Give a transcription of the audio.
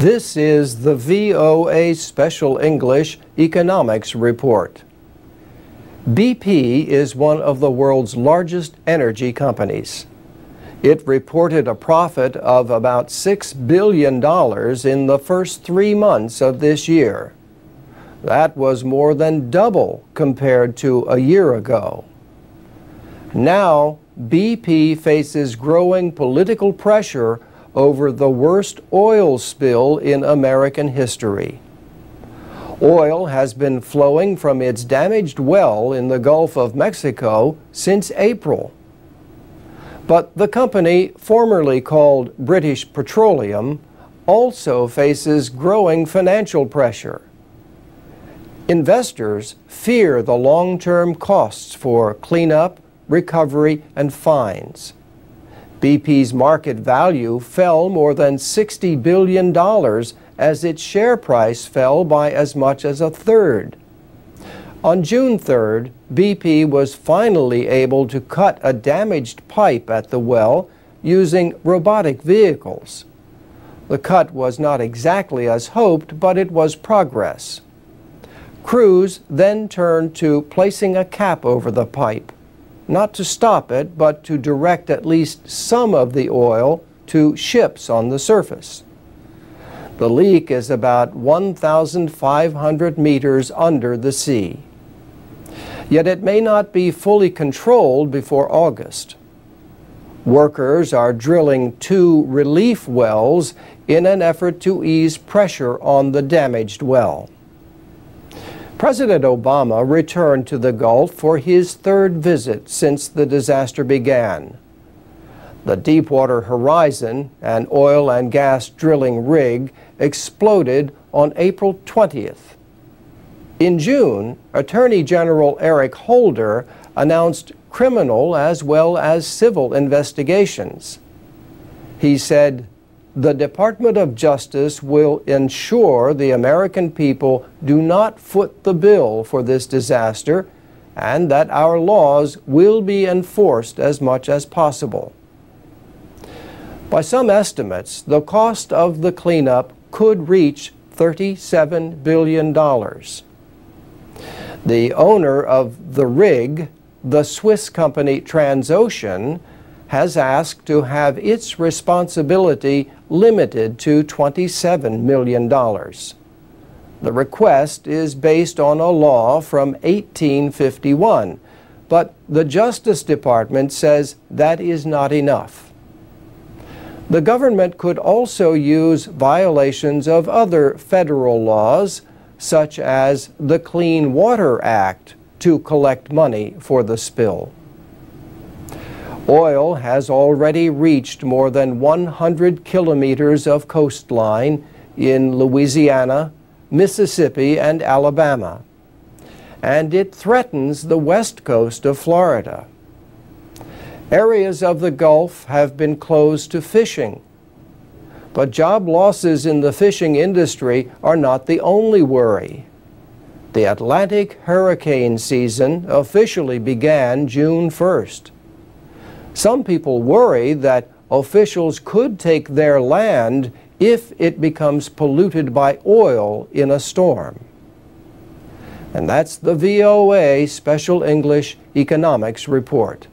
This is the VOA Special English Economics Report. BP is one of the world's largest energy companies. It reported a profit of about $6 billion in the first 3 months of this year. That was more than double compared to a year ago. Now, BP faces growing political pressure over the worst oil spill in American history. Oil has been flowing from its damaged well in the Gulf of Mexico since April. But the company, formerly called British Petroleum, also faces growing financial pressure. Investors fear the long-term costs for cleanup, recovery, and fines. BP's market value fell more than $60 billion as its share price fell by as much as a third. On June 3rd, BP was finally able to cut a damaged pipe at the well using robotic vehicles. The cut was not exactly as hoped, but it was progress. Crews then turned to placing a cap over the pipe, not to stop it, but to direct at least some of the oil to ships on the surface. The leak is about 1,500 meters under the sea. Yet it may not be fully controlled before August. Workers are drilling 2 relief wells in an effort to ease pressure on the damaged well. President Obama returned to the Gulf for his 3rd visit since the disaster began. The Deepwater Horizon, an oil and gas drilling rig, exploded on April 20th. In June, Attorney General Eric Holder announced criminal as well as civil investigations. He said, "The Department of Justice will ensure the American people do not foot the bill for this disaster and that our laws will be enforced as much as possible." By some estimates, the cost of the cleanup could reach $37 billion. The owner of the rig, the Swiss company Transocean, has asked to have its responsibility limited to $27 million. The request is based on a law from 1851, but the Justice Department says that is not enough. The government could also use violations of other federal laws, such as the Clean Water Act, to collect money for the spill. Oil has already reached more than 100 kilometers of coastline in Louisiana, Mississippi, and Alabama, and it threatens the west coast of Florida. Areas of the Gulf have been closed to fishing, but job losses in the fishing industry are not the only worry. The Atlantic hurricane season officially began June 1st. Some people worry that officials could take their land if it becomes polluted by oil in a storm. And that's the VOA Special English Economics Report.